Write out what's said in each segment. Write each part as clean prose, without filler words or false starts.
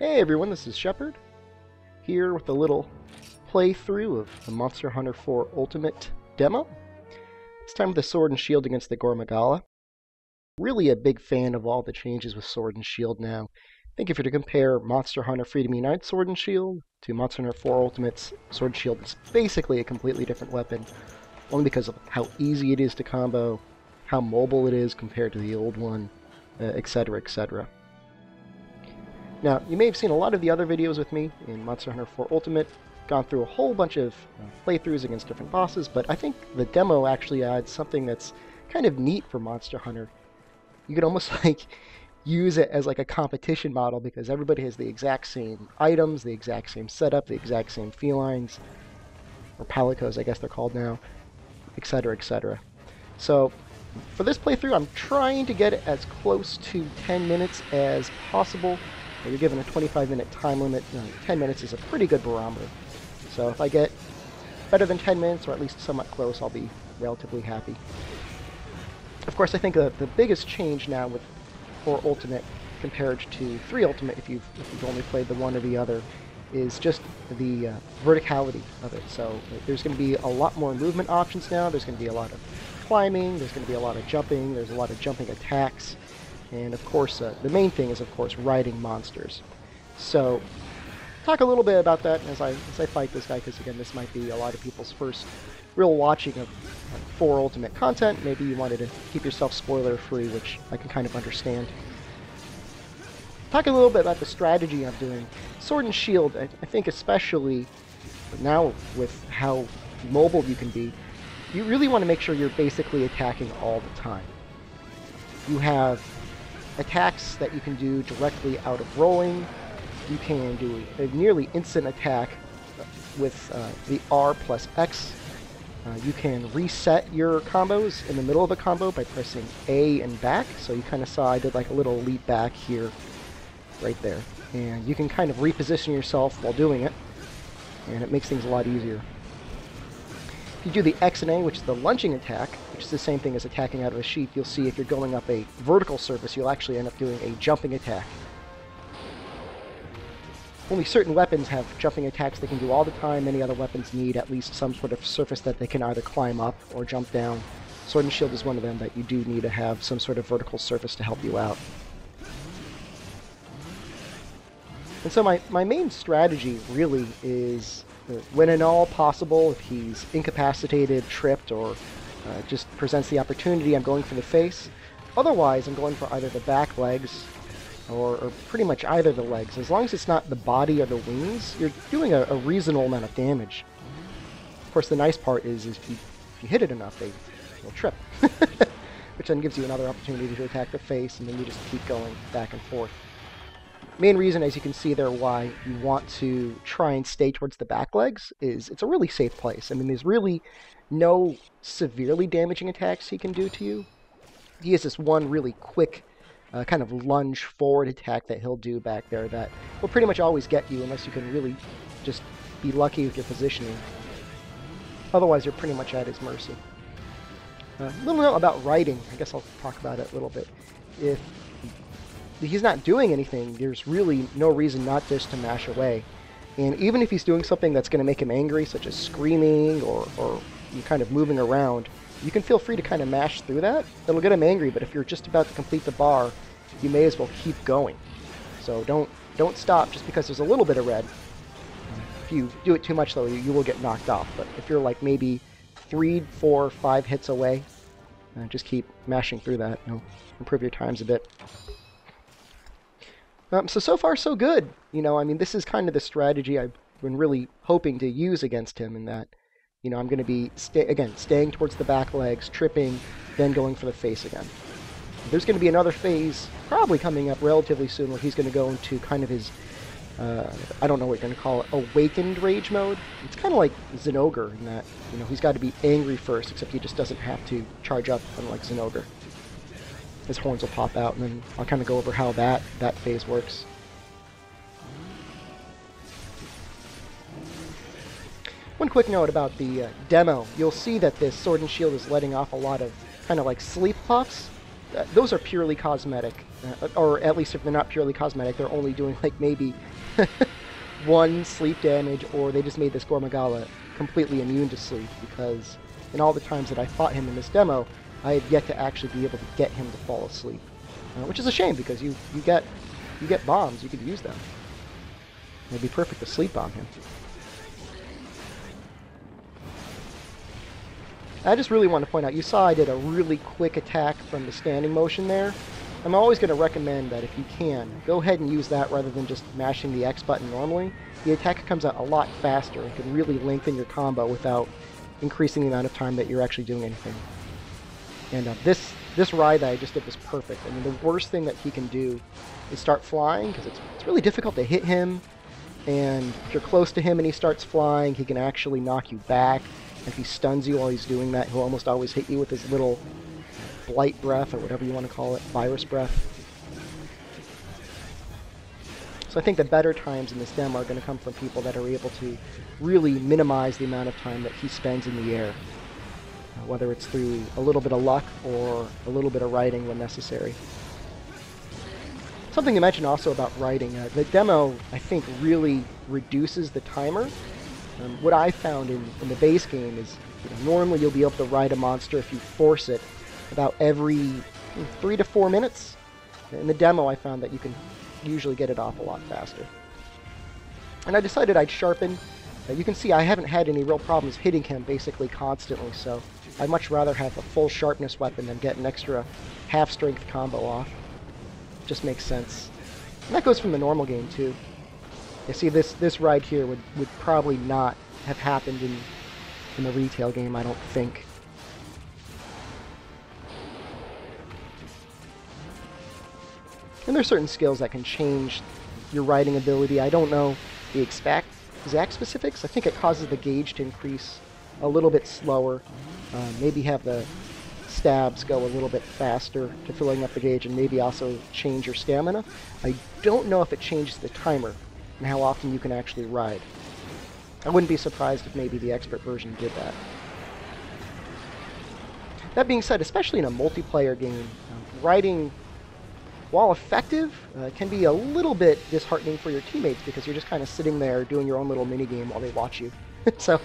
Hey everyone, this is Shepard, here with a little playthrough of the Monster Hunter 4 Ultimate demo. This time with the Sword and Shield against the Gormagala. Really a big fan of all the changes with Sword and Shield now. I think if you're to compare Monster Hunter Freedom Unite Sword and Shield to Monster Hunter 4 Ultimate's Sword and Shield, it's basically a completely different weapon, only because of how easy it is to combo, how mobile it is compared to the old one, etc., etc. Now, you may have seen a lot of the other videos with me in Monster Hunter 4 Ultimate, gone through a whole bunch of playthroughs against different bosses, but I think the demo actually adds something that's kind of neat for Monster Hunter. You could almost use it as like a competition model because everybody has the exact same items, the exact same setup, the exact same felines, or palicos I guess they're called now, etc., etc. So, for this playthrough, I'm trying to get it as close to 10 minutes as possible. You're given a 25-minute time limit. 10 minutes is a pretty good barometer. So if I get better than 10 minutes, or at least somewhat close, I'll be relatively happy. Of course, I think the biggest change now with 4 Ultimate compared to 3 Ultimate, if you've only played the one or the other, is just the verticality of it. So there's going to be a lot more movement options now. There's going to be a lot of climbing. There's going to be a lot of jumping. There's a lot of jumping attacks. And of course, the main thing is, of course, riding monsters. So, talk a little bit about that as I fight this guy, because again, this might be a lot of people's first real watching of 4 Ultimate content. Maybe you wanted to keep yourself spoiler-free, which I can kind of understand. Talk a little bit about the strategy I'm doing. Sword and Shield, I think especially now with how mobile you can be, you really want to make sure you're basically attacking all the time. You have attacks that you can do directly out of rolling. You can do a nearly instant attack with the R plus X. You can reset your combos in the middle of a combo by pressing A and back. So you kind of saw I did like a little leap back here, right there. And you can kind of reposition yourself while doing it, and it makes things a lot easier. If you do the X and A, which is the lunging attack, which is the same thing as attacking out of a sheath, you'll see if you're going up a vertical surface, you'll actually end up doing a jumping attack. Only certain weapons have jumping attacks they can do all the time. Many other weapons need at least some sort of surface that they can either climb up or jump down. Sword and Shield is one of them that you do need to have some sort of vertical surface to help you out. And so my main strategy really is, when at all possible, if he's incapacitated, tripped, or just presents the opportunity, I'm going for the face. Otherwise, I'm going for either the back legs or pretty much either the legs. As long as it's not the body or the wings, you're doing a reasonable amount of damage. Of course, the nice part is if you hit it enough, they'll trip. Which then gives you another opportunity to attack the face, and then you just keep going back and forth. Main reason, as you can see there, why you want to try and stay towards the back legs is it's a really safe place. I mean, there's really no severely damaging attacks he can do to you. He has this one really quick kind of lunge forward attack that he'll do back there that will pretty much always get you unless you can really just be lucky with your positioning. Otherwise, you're pretty much at his mercy. A little note about riding. I guess I'll talk about it a little bit. If he's not doing anything, there's really no reason not just to mash away. And even if he's doing something that's going to make him angry, such as screaming or kind of moving around, you can feel free to kind of mash through that. It'll get him angry, but if you're just about to complete the bar, you may as well keep going. So don't stop just because there's a little bit of red. If you do it too much, though, you will get knocked off. But if you're like maybe 3, 4, 5 hits away, just keep mashing through that. You'll improve your times a bit. So far, so good. You know, I mean, this is kind of the strategy I've been really hoping to use against him, in that, you know, I'm going to be, staying towards the back legs, tripping, then going for the face again. There's going to be another phase probably coming up relatively soon where he's going to go into kind of his, I don't know what you're going to call it, awakened rage mode. It's kind of like Zinogre in that, you know, he's got to be angry first, except he just doesn't have to charge up unlike Zinogre. His horns will pop out, and then I'll kind of go over how that phase works. One quick note about the demo. You'll see that this Sword and Shield is letting off a lot of kind of like sleep puffs. those are purely cosmetic, or at least if they're not purely cosmetic, they're only doing like maybe 1 sleep damage, or they just made this Gormagala completely immune to sleep, because in all the times that I fought him in this demo, I have yet to actually be able to get him to fall asleep, which is a shame, because you get bombs, you could use them. It'd be perfect to sleep bomb him. I just really want to point out, you saw I did a really quick attack from the standing motion there. I'm always going to recommend that if you can, go ahead and use that rather than just mashing the X button normally. The attack comes out a lot faster and can really lengthen your combo without increasing the amount of time that you're actually doing anything. And this ride that I just did was perfect. I mean, the worst thing that he can do is start flying, because it's really difficult to hit him, and if you're close to him and he starts flying, he can actually knock you back. If he stuns you while he's doing that, he'll almost always hit you with his little blight breath, or whatever you want to call it, virus breath. So I think the better times in this demo are going to come from people that are able to really minimize the amount of time that he spends in the air, whether it's through a little bit of luck or a little bit of riding when necessary. Something to mention also about riding, the demo, I think, really reduces the timer. What I found in the base game is, normally you'll be able to ride a monster if you force it about every 3 to 4 minutes. In the demo, I found that you can usually get it off a lot faster. And I decided I'd sharpen. You can see I haven't had any real problems hitting him basically constantly, so I'd much rather have a full sharpness weapon than get an extra half-strength combo off. Just makes sense. And that goes from the normal game, too. You see, this ride here would probably not have happened in the retail game, I don't think. And there's certain skills that can change your riding ability. I don't know the exact specifics. I think it causes the gauge to increase a little bit slower. Maybe have the stabs go a little bit faster to filling up the gauge, and maybe also change your stamina. I don't know if it changes the timer and how often you can actually ride. I wouldn't be surprised if maybe the expert version did that. That being said, especially in a multiplayer game, riding, while effective, can be a little bit disheartening for your teammates, because you're just kind of sitting there doing your own little mini-game while they watch you. So,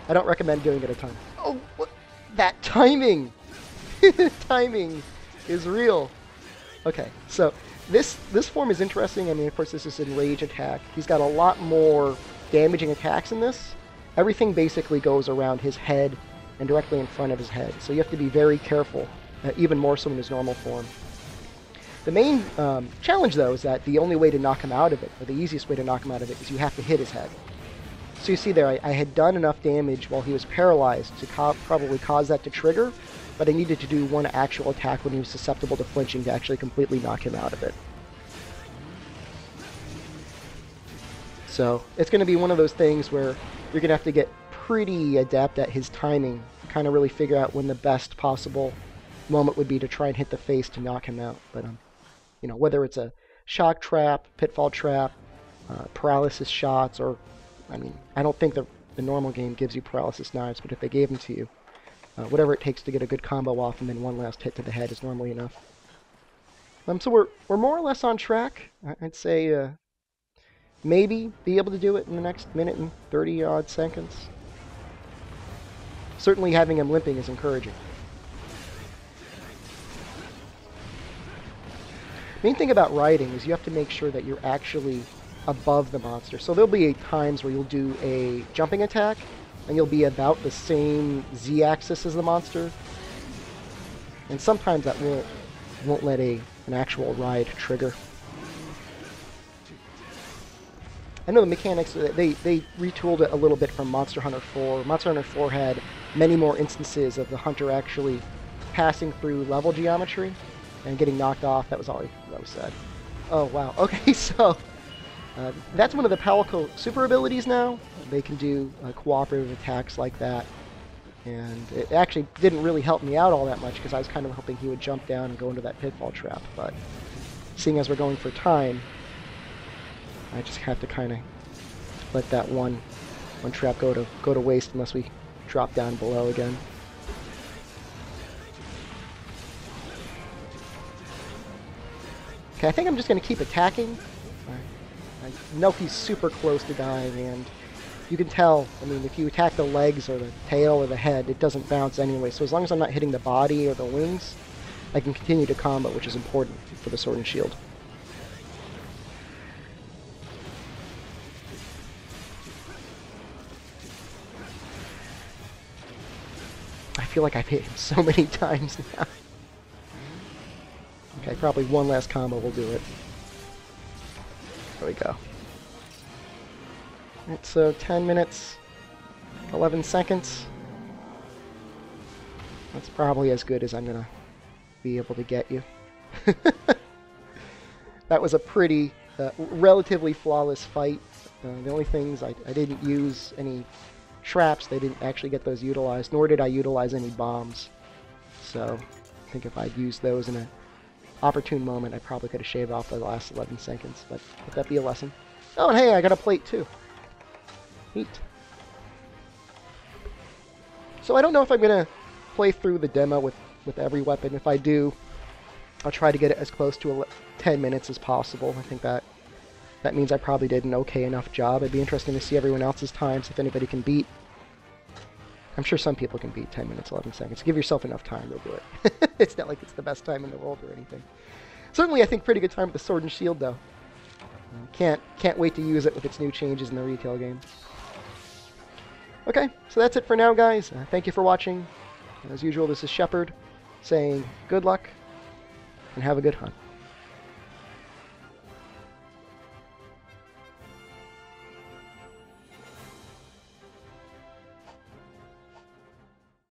I don't recommend doing it a ton. Oh, what? That timing! Timing is real. Okay, so this form is interesting. I mean, of course, this is Enrage attack. He's got a lot more damaging attacks in this. Everything basically goes around his head and directly in front of his head, so you have to be very careful, even more so in his normal form. The main challenge, though, is that the only way to knock him out of it, or the easiest way to knock him out of it, is you have to hit his head. So you see there, I had done enough damage while he was paralyzed to probably cause that to trigger, but I needed to do one actual attack when he was susceptible to flinching to actually completely knock him out of it. So it's going to be one of those things where you're going to have to get pretty adept at his timing to kind of really figure out when the best possible moment would be to try and hit the face to knock him out. But you know, whether it's a shock trap, pitfall trap, paralysis shots, or, I mean, I don't think the normal game gives you paralysis knives, but if they gave them to you, whatever it takes to get a good combo off and then one last hit to the head is normally enough. So we're more or less on track. I'd say maybe be able to do it in the next minute and 30-odd seconds. Certainly having him limping is encouraging. Main thing about riding is you have to make sure that you're actually above the monster. So there'll be times where you'll do a jumping attack, and you'll be about the same z-axis as the monster. And sometimes that won't let an actual ride trigger. I know the mechanics, they retooled it a little bit from Monster Hunter 4. Monster Hunter 4 had many more instances of the hunter actually passing through level geometry and getting knocked off. That was sad. Oh, wow. Okay, so that's one of the Palico super abilities now. They can do cooperative attacks like that. And it actually didn't really help me out all that much, because I was kind of hoping he would jump down and go into that pitfall trap. But seeing as we're going for time, I just have to kind of let that one trap go to waste unless we drop down below again. Okay, I think I'm just going to keep attacking. I know he's super close to dying, and you can tell, I mean, if you attack the legs or the tail or the head, it doesn't bounce anyway. So as long as I'm not hitting the body or the wings, I can continue to combo, which is important for the Sword and Shield. I feel like I've hit him so many times now. Okay, probably one last combo will do it. There we go. Alright, so 10 minutes, 11 seconds. That's probably as good as I'm going to be able to get you. That was a pretty, relatively flawless fight. The only things, I didn't use any traps. They didn't actually get those utilized, nor did I utilize any bombs. So I think if I'd used those in an opportune moment, I probably could have shaved off the last 11 seconds, but let that be a lesson. Oh, and hey, I got a plate too. Neat. So I don't know if I'm going to play through the demo with every weapon. If I do, I'll try to get it as close to 10 minutes as possible. I think that means I probably did an okay enough job. It'd be interesting to see everyone else's times, if anybody can beat. I'm sure some people can beat 10 minutes, 11 seconds. Give yourself enough time, you'll do it. It's not like it's the best time in the world or anything. Certainly, I think pretty good time with the Sword and Shield, though. Can't wait to use it with its new changes in the retail game. Okay, so that's it for now, guys. Thank you for watching. As usual, this is Shepard saying good luck and have a good hunt.